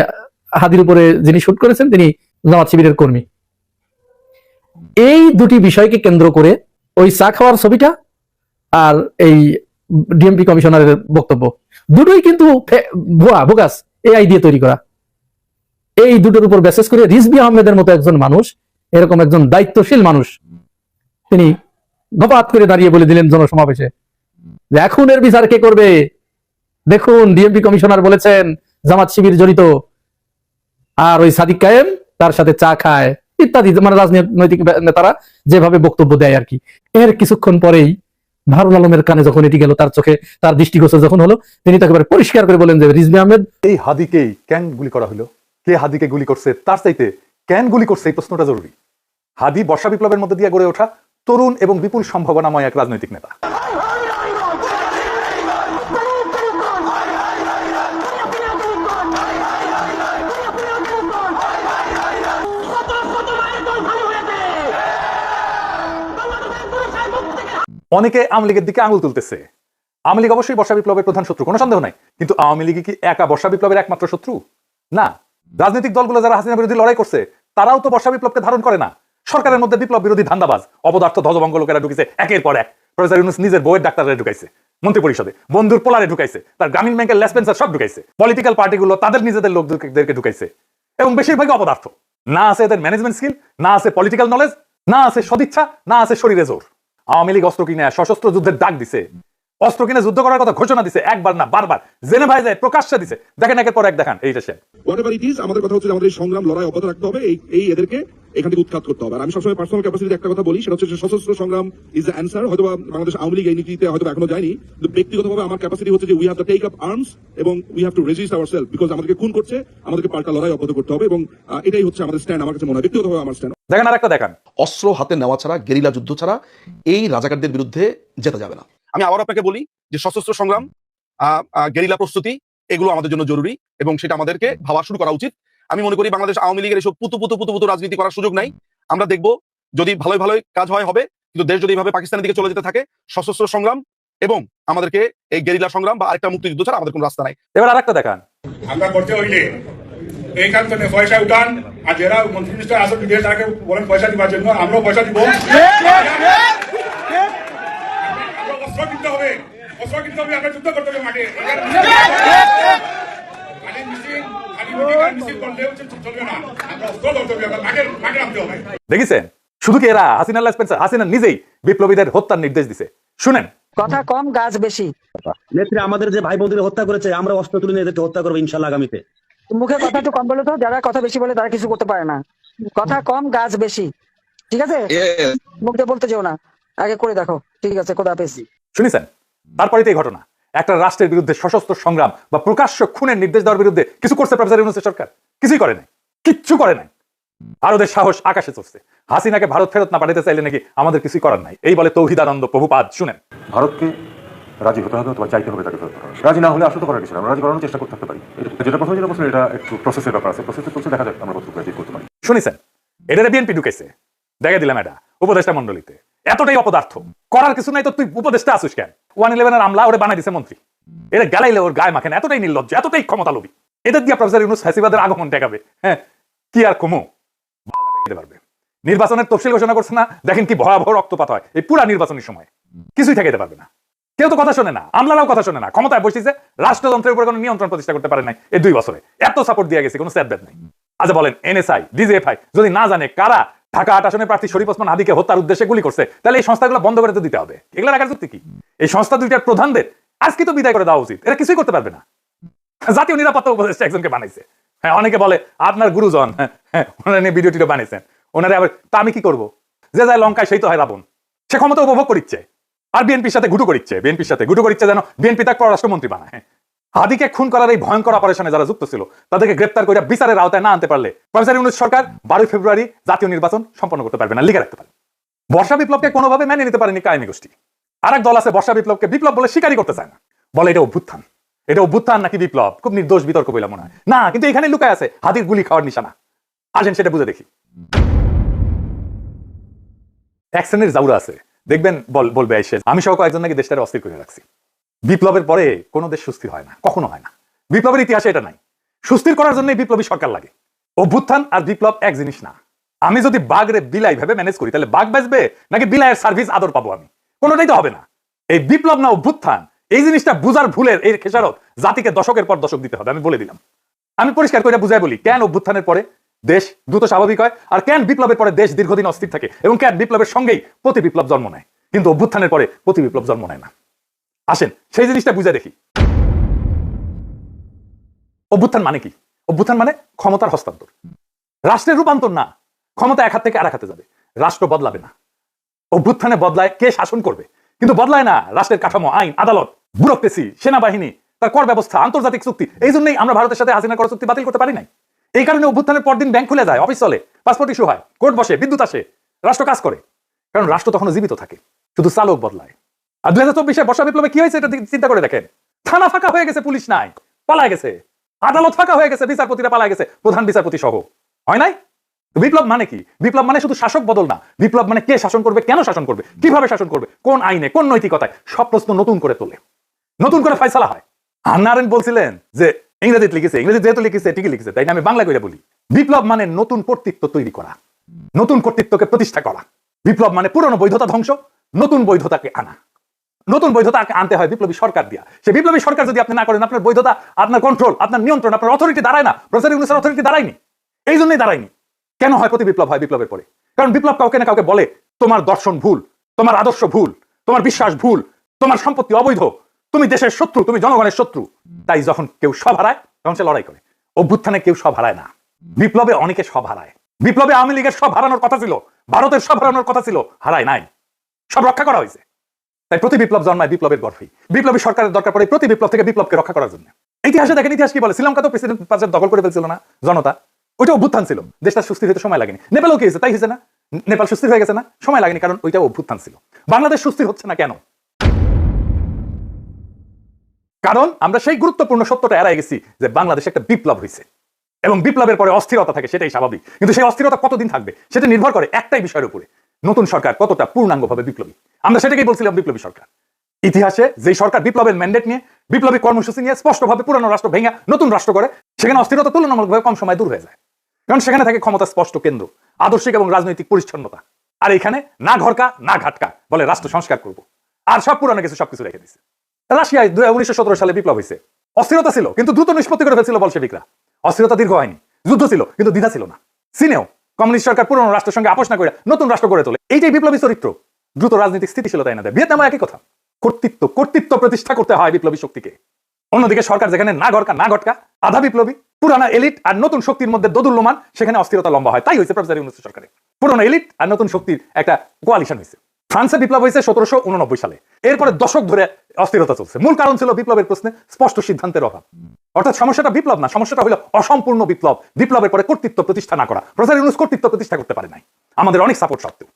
হাদির উপরে যিনি শুট করেছেন তিনি জামাত শিবিরের কর্মী। এই দুটি বিষয়কে কেন্দ্র করে ওই চা খাওয়ার ছবিটা আর এই ডিএমপি কমিশনারের বক্তব্য, দুটোই কিন্তু বোগাস, এআই দিয়ে তৈরি করা। এই দুটোর উপর বেসিস করে রিজভী আহমেদের মতো একজন মানুষ, এরকম একজন দায়িত্বশীল মানুষ, তিনি গপাত করে দাঁড়িয়ে বলে দিলেন জনসমাবেশে যে এখন এর বিচার কে করবে? দেখুন ডিএমপি কমিশনার বলেছেন জামাত শিবির জড়িত, আর ওই সাদিক কায়েম তার সাথে চা খায় ইত্যাদি, মানে রাজনৈতিক নেতারা যেভাবে বক্তব্য দেয় আর কি। এর কিছুক্ষণ পরেই বাহারুল আলমের কানে যখন এটি গেল, তার চোখে তার দৃষ্টিগোচর যখন হলো, তিনি তো একেবারে পরিষ্কার করে বলেন যে রিজভী আহমেদ, এই হাদিকেই কেন গুলি করা হলো, কে হাদিকে গুলি করছে, তার চাইতে কেন গুলি করছে এই প্রশ্নটা জরুরি। হাদি বর্ষা বিপ্লবের মধ্যে দিয়ে গড়ে ওঠা তরুণ এবং বিপুল সম্ভাবনাময় এক রাজনৈতিক নেতা। অনেকে আওয়ামী লীগের দিকে আঙুল তুলতেছে। আওয়ামী লীগ অবশ্যই বর্ষা বিপ্লবের প্রধান শত্রু, কোনো সন্দেহ নাই, কিন্তু আওয়ামী লীগ কি একা বর্ষা বিপ্লবের একমাত্র শত্রু? না। রাজনৈতিক দলগুলো যারা হাসিনা বিরোধী লড়াই করছে তারাও তো বর্ষা বিপ্লবকে ধারণ করে না। সরকারের মধ্যে বিপ্লব বিরোধী ধান্দাবাজ অপদার্থ ধ্বজভঙ্গ লোকেরা ঢুকেছে একের পর এক। প্রফেসর ইউনূস নিজের বইয়ের ডাক্তাররা ঢুকাইছে, মন্ত্রী পরিষদে বন্ধুর পোলারে ঢুকাইছে, তার গ্রামীণ ব্যাংকের লেসপেন্সার সব ঢুকাইছে, পলিটিক্যাল পার্টিগুলো তাদের নিজেদের লোকদেরকে ঢুকাইছে, এবং বেশিরভাগই অপদার্থ। না আছে এদের ম্যানেজমেন্ট স্কিল, না আছে পলিটিক্যাল নলেজ, না আছে সদিচ্ছা, না আছে শরীরে জোর। আওয়ামী লীগ অস্ত্র কিনে সশস্ত্র যুদ্ধের ডাক দিছে, অস্ত্র কিনে যুদ্ধ করার কথা ঘোষণা দিছে, একবার না বারবার, জেনেভায় যায় প্রকাশ্যে দিছে। দেখেন একের পর এক দেখান এইটা সে। হোয়াটএভার ইট ইজ, আমাদের কথা হচ্ছে আমাদের সংগ্রাম লড়াই অব্যাহত রাখতে হবে, এই এদেরকে এখান থেকে উৎখাত করতে হবে। আর আমি সবসময় পার্সোনাল ক্যাপাসিটিতে একটা কথা বলি, সেটা হচ্ছে সশস্ত্র সংগ্রাম ইজ দ্য অ্যান্সার। হয়তো বাংলাদেশ আওয়ামী লীগ এই নীতিতে হয়তো এখনো যায়নি, কিন্তু ব্যক্তিগতভাবে আমার ক্যাপাসিটি হচ্ছে যে we have to take up arms এবং we have to resist ourself, because আমাদেরকে খুন করছে, আমাদেরকে পাল্টা লড়াই অব্যাহত করতে হবে, এবং এটাই হচ্ছে আমাদের স্ট্যান্ড। আমার কাছে মনে হয় ব্যক্তিগতভাবে আমার স্ট্যান্ড। দেখেন আর একটা দেখান, অস্ত্র হাতে নেওয়া ছাড়া, গেরিলা যুদ্ধ ছাড়া এই রাজাকারদের বিরুদ্ধে যেতে যাবে না। আমি আবার আপনাকে বলি যে সশস্ত্র সংগ্রাম, গেরিলা প্রস্তুতি, এগুলো আমাদের জন্য জরুরি এবং সেটা আমাদেরকে ভাবা শুরু করা উচিত। আমি মনে করি বাংলাদেশ আওয়ামী লীগের এসব পুতু রাজনীতি করার সুযোগ নাই। আমরা দেখবো যদি ভালোই কাজ হয় হবে, কিন্তু দেশ যদি এইভাবে পাকিস্তানের দিকে চলে যেতে থাকে, সশস্ত্র সংগ্রাম এবং আমাদেরকে এই গেরিলা সংগ্রাম বা আরেকটা মুক্তিযুদ্ধ ছাড়া আমাদের কোনো রাস্তা নাই। এবার আরেকটা দেখান। আমরা করতে হইলে এইখান থেকে পয়সা উঠান, আর যারা মন্ত্রী মিনিস্টার আসেন বিদেশ তাকে বলেন পয়সা দিবার জন্য, আমরাও পয়সা দিব। অস্ত্র কিনতে হবে, অস্ত্র কিনতে হবে, আমরা যুদ্ধ করতে হবে মাঠে। খালি মিছিল করলে চলবে না, আমরা অস্ত্র ধরতে হবে, আমরা মাঠে নামতে হবে। দেখেছেন শুধু কি এরা হাসিনা স্পেন্সার, হাসিনা নিজেই বিপ্লবীদের হত্যার নির্দেশ দিছে। শুনেন, কথা কম কাজ বেশি। নেত্রী আমাদের যে ভাই বোনদের হত্যা করেছে, আমরা অস্ত্র তুলে নিয়ে এদেরকে হত্যা করবো ইনশাআল্লাহ আগামীতে। মুখে কথা একটু কম বলে তো, যারা কথা বেশি বলে তারা কিছু করতে পারে না। কথা কম কাজ বেশি, ঠিক আছে? মুখ দিয়ে বলতে যেও না, আগে করে দেখো। ঠিক আছে, খোদা হাফেজ। শুনেছেন? তারপরে তো এই ঘটনা, একটা রাষ্ট্রের বিরুদ্ধে সশস্ত্র সংগ্রাম বা প্রকাশ্য খুনের নির্দেশ দেওয়ার বিরুদ্ধে কিছু করছে প্রফেসর ইউনূসের সরকার? কিছুই করে নাই, কিচ্ছু করে নাই। ভারতের সাহস আকাশে চলছে। হাসিনাকে ভারত ফেরত না পাঠাতে চাইলে নাকি আমাদের কিছুই করার নাই, এই বলে তৌহিদানন্দ প্রভুপাদ। শুনেন, ভারতকে রাজি হতে হবে অথবা চাইতে হবে তাকে ফেরত করা। রাজি না হলে আসলে করার কিছু না, আমরা রাজি করানোর চেষ্টা করতে পারি। যেটা প্রথমে যেটা বলছেন, এটা একটু প্রসেসের ব্যাপার আছে, প্রসেসে চলছে, দেখা যাক আমরা কতটুকু রাজি করতে পারি। শুনেছেন? এটা বিএনপি ঢুকেছে, দেখে দিলাম এটা উপদেষ্টা মন্ডলীতে। এতটাই অপদার্থ, করার কিছু নাই তো তুই উপদেষ্টা আসিস কেন? 111 আমলা ওরে বানাই দিছে মন্ত্রী, এটা গালাইলে ওর গায়ে মাখেন। এতটাই নির্লজ্জ, এতটাই ক্ষমতা লোভী। এদের দিয়ে প্রফেসর ইউনূস ফ্যাসিবাদের আগমন ঠেকাবে। হ্যাঁ, কি আর কমু পারবে। নির্বাচনের তফসিল ঘোষণা করছে না, দেখেন কি ভয়াবহ রক্তপাত হয় এই পুরা নির্বাচনের সময়। কিছুই ঠেকাইতে পারবে না, কেউ তো কথা শোনে না, আমলারাও কথা শোনে না। ক্ষমতায় বসেছে, রাষ্ট্রযন্ত্রের উপর কোনো নিয়ন্ত্রণ প্রতিষ্ঠা করতে পারে নাই এই 2 বছরে। এত সাপোর্ট দিয়ে গেছে, কোনো স্যাটব্যাট নেই। আচ্ছা বলেন, এনএসআই, ডিজিএফআই যদি না জানে কারা ঢাকা 8 আসনের প্রার্থী শরীফ ওসমান হাদিকে হত্যার উদ্দেশ্যে গুলি করছে, তাহলে এই সংস্থাগুলো বন্ধ করে দিতে হবে। এগুলো রাখার যুক্তি কি? এই সংস্থা দুইটার প্রধানদের আজকে তো বিদায় করে দেওয়া উচিত। এরা কিছুই করতে পারবে না। জাতীয় নিরাপত্তা উপদেষ্টা একজনকে বানাইছে। হ্যাঁ, অনেকে বলে আপনার গুরুজন, হ্যাঁ ওনারা নিয়ে ভিডিও টিডিও বানাইছেন। ওনারা আবার তা আমি কি করবো? যে যায় লঙ্কায় সেই তো হয় রাবণ। সে ক্ষমতা উপভোগ করিচ্ছে আর বিএনপির সাথে ঘুটু করিচ্ছে। বিএনপির সাথে ঘুটু করিচ্ছে যেন বিএনপি তাকে পররাষ্ট্রমন্ত্রী বানায়। হাদিকে খুন করার এই ভয়ঙ্কর অপারেশনে যারা যুক্ত ছিল তাদেরকে গ্রেপ্তার করে বিচারের আওতায় না আনতে পারলে প্রফেসর ইউনূস সরকার 12 ফেব্রুয়ারি জাতীয় নির্বাচন সম্পন্ন করতে পারবে না, লিখে রাখতে পারে। বর্ষা বিপ্লবকে কোনোভাবে মেনে নিতে পারেনি কায়েমি গোষ্ঠী। আর এক দল আছে বর্ষা বিপ্লবকে বিপ্লব বলে স্বীকারই করতে চায় না, বলে এটা অভ্যুত্থান। এটা অভ্যুত্থান নাকি বিপ্লব খুব নির্দোষ বিতর্ক বলে মনে হয় না, কিন্তু এখানে লুকায় আছে হাদির গুলি খাওয়ার নিশানা। আসেন সেটা বুঝে দেখি। এক শ্রেণীর জাউরা আছে, দেখবেন বলবে এসে আমি সহ কয়েকজন নাকি দেশটারে অস্থির করে রাখছি। বিপ্লবের পরে কোনো দেশ সুস্থির হয় না, কখনো হয় না। বিপ্লবের ইতিহাসে এটা নাই। সুস্থির করার জন্য বিপ্লবী সরকার লাগে। অভ্যুত্থান আর বিপ্লব এক জিনিস না। আমি যদি বাঘরে বিলাই ভাবে ম্যানেজ করি তাহলে বাঘ বাঁচবে নাকি বিলাইয়ের সার্ভিস আদর পাবো আমি? কোনোটাই তো হবে না। এই বিপ্লব না অভ্যুত্থান, এই জিনিসটা বুঝার ভুলের এই খেসারত জাতিকে দশকের পর দশক দিতে হবে। আমি বলে দিলাম, আমি পরিষ্কার করে বুঝাই বলি কেন অভ্যুত্থানের পরে দেশ দ্রুত স্বাভাবিক হয় আর কেন বিপ্লবের পরে দেশ দীর্ঘদিন অস্থির থাকে এবং কেন বিপ্লবের সঙ্গেই প্রতি বিপ্লব জন্ম নেয় কিন্তু অভ্যুত্থানের পরে প্রতি বিপ্লব জন্ম নেয় না। আসেন সেই জিনিসটা বুঝে দেখি। অভ্যুত্থান মানে কি? অভ্যুত্থান মানে ক্ষমতার হস্তান্তর, রাষ্ট্রের রূপান্তর না। ক্ষমতা এক হাত থেকে আরেক হাতে যাবে, রাষ্ট্র বদলাবে না। অভ্যুত্থানে বদলায় কে শাসন করবে, কিন্তু বদলায় না রাষ্ট্রের কাঠামো, আইন, আদালত, ব্যুরোক্রেসি, সেনাবাহিনী, তার কর ব্যবস্থা, আন্তর্জাতিক চুক্তি। এই জন্যই আমরা ভারতের সাথে হাসিনা কর চুক্তি বাতিল করতে পারি নাই। এই কারণে অভ্যুত্থানের পরদিন ব্যাংক খুলে যায়, অফিস চলে, পাসপোর্ট ইস্যু হয়, কোর্ট বসে, বিদ্যুৎ আসে, রাষ্ট্র কাজ করে। কারণ রাষ্ট্র তখনও জীবিত থাকে, শুধু চালক বদলায়। আর 2024 বর্ষা বিপ্লবে কি হয়েছে এটা চিন্তা করে দেখেন। থানা ফাঁকা হয়ে গেছে, পুলিশ নাই, পালায় গেছে। আদালত ফাঁকা হয়ে গেছে, বিচারপতিরা পালায় গেছে, প্রধান বিচারপতি সহ। হয় নাই? বিপ্লব মানে কি? বিপ্লব মানে শুধু শাসক বদল না। বিপ্লব মানে কে শাসন করবে, কেন শাসন করবে, কিভাবে শাসন করবে, কোন আইনে, কোন নৈতিকতায়, সব প্রশ্ন নতুন করে তোলে, নতুন করে ফয়সালা হয়। হান্না আরেন্ট বলছিলেন যে ইংরেজিতে লিখেছে, ইংরেজি যেহেতু লিখেছে ঠিকই লিখেছে, তাই আমি বাংলা করে বলি। বিপ্লব মানে নতুন কর্তৃত্ব তৈরি করা, নতুন কর্তৃত্বকে প্রতিষ্ঠা করা। বিপ্লব মানে পুরনো বৈধতা ধ্বংস, নতুন বৈধতাকে আনা। নতুন বৈধতা আনতে হয় বিপ্লবী সরকার দিয়া। সে বিপ্লবী সরকার যদি আপনি না করেন, আপনার বৈধতা, আপনার কন্ট্রোল, আপনার নিয়ন্ত্রণ, আপনার অথরিটি দাঁড়ায় না। প্রফেসর ইউনূসের অথরিটি দাঁড়ায়নি, এই জন্যই দাঁড়ায়নি। কেন হয় প্রতি বিপ্লব হয় বিপ্লবের পরে? কারণ বিপ্লব কাউকে না কাউকে বলে তোমার দর্শন ভুল, তোমার আদর্শ ভুল, তোমার বিশ্বাস ভুল, তোমার সম্পত্তি অবৈধ, তুমি দেশের শত্রু, তুমি জনগণের শত্রু। তাই যখন কেউ সব হারায় তখন সে লড়াই করে। অভ্যুত্থানে কেউ সব হারায় না, বিপ্লবে অনেকে সব হারায়। বিপ্লবে আওয়ামী লীগের সব হারানোর কথা ছিল, ভারতের সব হারানোর কথা ছিল, হারায় নাই, সব রক্ষা করা হয়েছে। তাই প্রতি বিপ্লব জন্মায় বিপ্লবের গর্ভেই। বিপ্লবী সরকারের দরকার পড়ে প্রতি বিপ্লব থেকে বিপ্লবকে রক্ষা করার জন্য। ইতিহাসে দেখেন, ইতিহাস কি বলে? শ্রীলঙ্কা তো প্রেসিডেন্ট পাঁচজন দখল করে ফেলছিল না জনতা, ওইটা অভ্যুত্থান ছিল। দেশটা সুস্থির হতে সময় লাগেনি। নেপালও কি হয়েছে? তাই হয়েছে না? নেপাল সুস্থির হয়ে গেছে না? সময় লাগেনি, কারণ ওইটা অভ্যুত্থান ছিল। বাংলাদেশ সুস্থির হচ্ছে না কেন? কারণ আমরা সেই গুরুত্বপূর্ণ সত্যটা এড়াই গেছি যে বাংলাদেশে একটা বিপ্লব হয়েছে এবং বিপ্লবের পরে অস্থিরতা থাকে, সেটাই স্বাভাবিক। কিন্তু সেই অস্থিরতা কতদিন থাকবে সেটা নির্ভর করে একটাই বিষয়ের উপরে, নতুন সরকার কতটা পূর্ণাঙ্গভাবে বিপ্লবী। আমরা সেটাকেই বলছিলাম বিপ্লবী সরকার। ইতিহাসে যেই সরকার বিপ্লবের ম্যান্ডেট নিয়ে বিপ্লবী কর্মসূচি নিয়ে স্পষ্টভাবে পুরানো রাষ্ট্র ভেঙে নতুন রাষ্ট্র করে, সেখানে অস্থিরতা তুলনামূলকভাবে কম সময় দূর হয়ে যায়, কারণ সেখানে থাকে ক্ষমতা স্পষ্ট কেন্দ্র, আদর্শিক এবং রাজনৈতিক পরিচ্ছন্নতা। আর এখানে না ঘরকা না ঘাটকা বলে রাষ্ট্র সংস্কার করব, আর সব পুরানো কিছু সবকিছু রেখে দিচ্ছে। রাশিয়ায় 1917 সালে বিপ্লব হয়েছে, অস্থিরতা ছিল কিন্তু দ্রুত নিষ্পত্তি করে ফেলছিল বলশেবিকরা। অস্থিরতা দীর্ঘ হয়নি, যুদ্ধ ছিল কিন্তু দ্বিধা ছিল না। চীনেও কমিউনিস্ট সরকার পুরনো রাষ্ট্রের সঙ্গে আপোষ না করে নতুন রাষ্ট্র গড়ে তোলে। এইটাই বিপ্লবী চরিত্র, দ্রুত রাজনৈতিক স্থিতিশীলতা এনে দেয়। ভিয়েতনামে একই কথা, কর্তৃত্ব প্রতিষ্ঠা করতে হয় বিপ্লবী শক্তিকে। অন্যদিকে সরকার যেখানে না ঘরকা না ঘটকা, আধা বিপ্লবী, পুরানা এলিট আর নতুন শক্তির মধ্যে দোদুল্যমান, সেখানে অস্থিরতা লম্বা হয়। তাই হয়েছে প্রফেসর ইউনূসের সরকারে পুরানো এলিট আর নতুন শক্তির একটা কোয়ালিশন হয়েছে। ফ্রান্সে বিপ্লব হয়েছে 1789 সালে, এরপরে দশক ধরে অস্থিরতা চলছে। মূল কারণ ছিল বিপ্লবের প্রশ্নে স্পষ্ট সিদ্ধান্তের অভাব। অর্থাৎ সমস্যাটা বিপ্লব না, সমস্যাটা হলো অসম্পূর্ণ বিপ্লব। বিপ্লবের পরে কর্তৃত্ব প্রতিষ্ঠা না করা। প্রফেসর ইউনূস কর্তৃত্ব প্রতিষ্ঠা করতে পারে নাই, আমাদের অনেক সাপোর্ট সত্ত্বেও।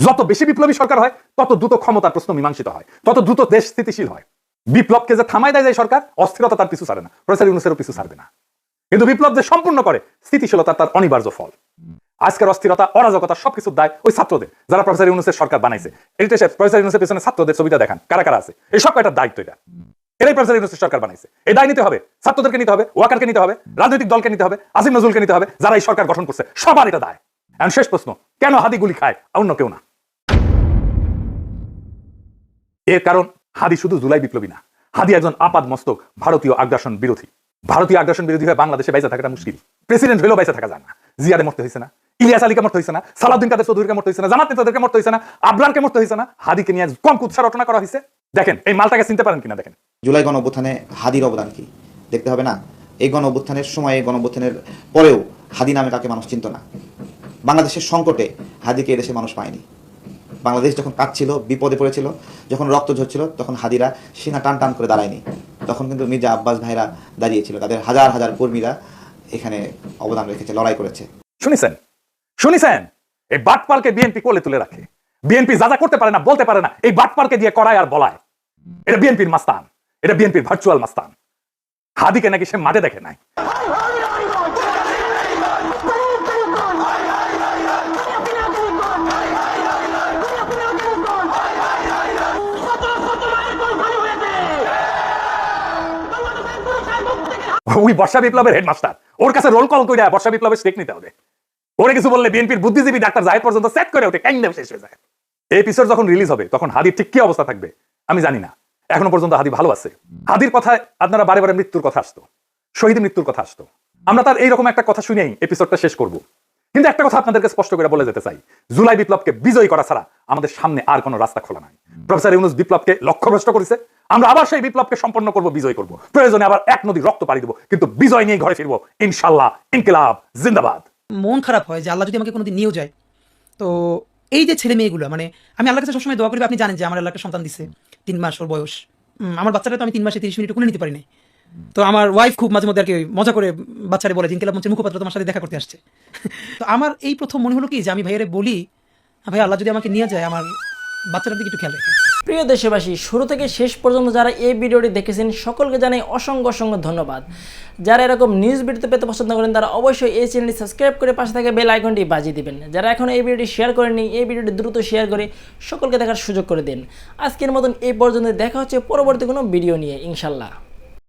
যত বেশি বিপ্লবী সরকার হয় তত দ্রুত ক্ষমতার প্রশ্ন মীমাংসিত হয়, তত দ্রুত দেশ স্থিতিশীল হয়। বিপ্লবকে যে থামায় দেয় যায় সরকার, অস্থিরতা তার পিছু ছাড়ে না, প্রফেসর ইউনূসেরও পিছু ছাড়বে না। কিন্তু বিপ্লব যে সম্পূর্ণ করে, স্থিতিশীলতা তার অনিবার্য ফল। আজকের অস্থিরতা, অরাজকতা সবকিছুর দায় ওই ছাত্রদের, যারা প্রফেসর ইউনূসের সরকার বানাইছে। এটা প্রফেসর ইউনূসের পেছনে ছাত্রদের ছবিটা দেখান, কারা কারা আছে। এই সব কয়টার দায়িত্ব এটা, এরাই প্রফেসর ইউনূসের সরকার বানাইছে। এই দায় নিতে হবে, ছাত্রদেরকে নিতে হবে, ওয়াকারকে নিতে হবে, রাজনৈতিক দলকে নিতে হবে, আসিম নজরুলকে নিতে হবে, যারা এই সরকার গঠন করছে, সবার এটা দায়। এখন শেষ প্রশ্ন, কেন হাদি গুলি খায় অন্য কেউ না? এর কারণ হাদি শুধু জুলাই বিপ্লবী না, হাদি একজন আপাদ মস্তক ভারতীয় আগ্রাসন বিরোধী। ভারতীয় আগ্রাসন বিরোধী হয়ে বাংলাদেশে বেঁচে থাকাটা মুশকিল। প্রেসিডেন্ট হইলেও বেঁচে থাকা যায় না। জিয়ারে মরতে হয়েছে না, ইলিয়াস আলীকে মরতে হয়েছে না, সালাউদ্দিন কাদের চৌধুরীকে মরতে হয়েছে না, জামাত নেতাদেরকে মরতে হয়েছে না, আবরারকে মরতে হয়েছে না, হাদিকে নিয়ে কম কুৎসা রচনা করা হয়েছে। দেখেন এই মালটাকে চিনতে পারেন কিনা দেখেন। জুলাই গণ অভ্যুত্থানে হাদির অবদান কি দেখতে হবে না? এই গণ অভ্যুত্থানের সময়ে, গণ অভ্যুত্থানের পরেও হাদি নামে তাকে মানুষ চিনত না। বাংলাদেশের সংকটে হাদিকে এদেশে মানুষ পায়নি। বাংলাদেশ যখন কাঁদছিল, বিপদে পড়েছিল, যখন রক্ত ঝরছিল, তখন হাদিরা সিনা টান টান করে দাঁড়ায়নি। তখন কিন্তু মির্জা আব্বাস ভাইরা দাঁড়িয়েছিল, তাদের হাজার হাজার কর্মীরা এখানে অবদান রেখেছে, লড়াই করেছে। শুনিছেন এই বাটপালকে বিএনপি কোলে তুলে রাখে। বিএনপি যা যা করতে পারে না, বলতে পারে না, এই বাটপালকে দিয়ে করায় আর বলায়। এটা বিএনপির মাস্তান, এটা বিএনপির ভার্চুয়াল মাস্তান। হাদিকে নাকি সে মাঠে দেখে নাই। ওই বর্ষা বিপ্লবের হেডমাস্টার, ওর কাছে রোল কল করে বর্ষা বিপ্লবের স্টেক নিতে হবে। ওরে কিছু বললে বিএনপির বুদ্ধিজীবী ডাক্তার জাহেদ পর্যন্ত সেট করে ওঠে, কাইন্ডে শেষ হয়ে যায়। এই এপিসোড যখন রিলিজ হবে তখন হাদির ঠিক কি অবস্থা থাকবে আমি জানি না। এখনো পর্যন্ত হাদি ভালো আছে। হাদির কথায় আপনারা বারে বারে মৃত্যুর কথা আসতো, শহীদ মৃত্যুর কথা আসতো। আমরা তার এইরকম একটা কথা শুনেই এপিসোডটা শেষ করব। কিন্তু একটা কথা আপনাদেরকে স্পষ্ট করে বলে যেতে চাই, জুলাই বিপ্লবকে বিজয়ী করা ছাড়া আমাদের সামনে আর কোনো রাস্তা খোলা নাই। প্রফেসর ইউনূস বিপ্লবকে লক্ষ্যভ্রষ্ট করেছে, আমরা আবার সেই বিপ্লবকে সম্পন্ন করব, বিজয় করব, প্রয়োজনে আবার এক নদী রক্ত পাড়ি দেবো, কিন্তু বিজয় নিয়ে ঘরে ফিরবো ইনশাল্লাহ। ইনকিলাব জিন্দাবাদ। মন খারাপ হয় যে আল্লাহ যদি আমাকে কোনোদিন নিয়েও যায়, তো এই যে ছেলে মেয়েগুলো, মানে আমি আল্লাহর কাছে সবসময় দোয়া করি। আপনি জানেন যে আমার আল্লাহ একটা সন্তান দিচ্ছে, 3 মাস ওর বয়স। আমার বাচ্চাটা তো আমি 3 মাসে 30 মিনিট কোলে নিতে পারি না। তো আমার ওয়াইফ খুব মাঝে মধ্যে আর কি মজা করে বাচ্চারে বলে, ইনকিলাব মঞ্চের মুখপাত্র তোমার সাথে দেখা করতে আসছে। তো আমার এই প্রথম মনে হলো কি যে আমি ভাইয়ারে বলি, ভাই আল্লাহ যদি আমাকে নিয়ে যায় আমার বাচ্চাটার দিকে একটু খেয়াল রাখেন। প্রিয় দেশবাসী, শুরু থেকে শেষ পর্যন্ত যারা এই ভিডিওটি দেখেছেন সকলকে জানাই অসংখ্য অসংখ্য ধন্যবাদ। যারা এরকম নিউজ ভিডিও পেতে পছন্দ করেন তারা অবশ্যই এই চ্যানেলটি সাবস্ক্রাইব করে পাশে থাকা বেল আইকনটি বাজিয়ে দিবেন। যারা এখন এই ভিডিওটি শেয়ার করেননি, এই ভিডিওটি দ্রুত শেয়ার করে সকলকে দেখার সুযোগ করে দিন। আজকের মতন এই পর্যন্ত, দেখা হচ্ছে পরবর্তী কোনো ভিডিও নিয়ে ইনশাল্লাহ।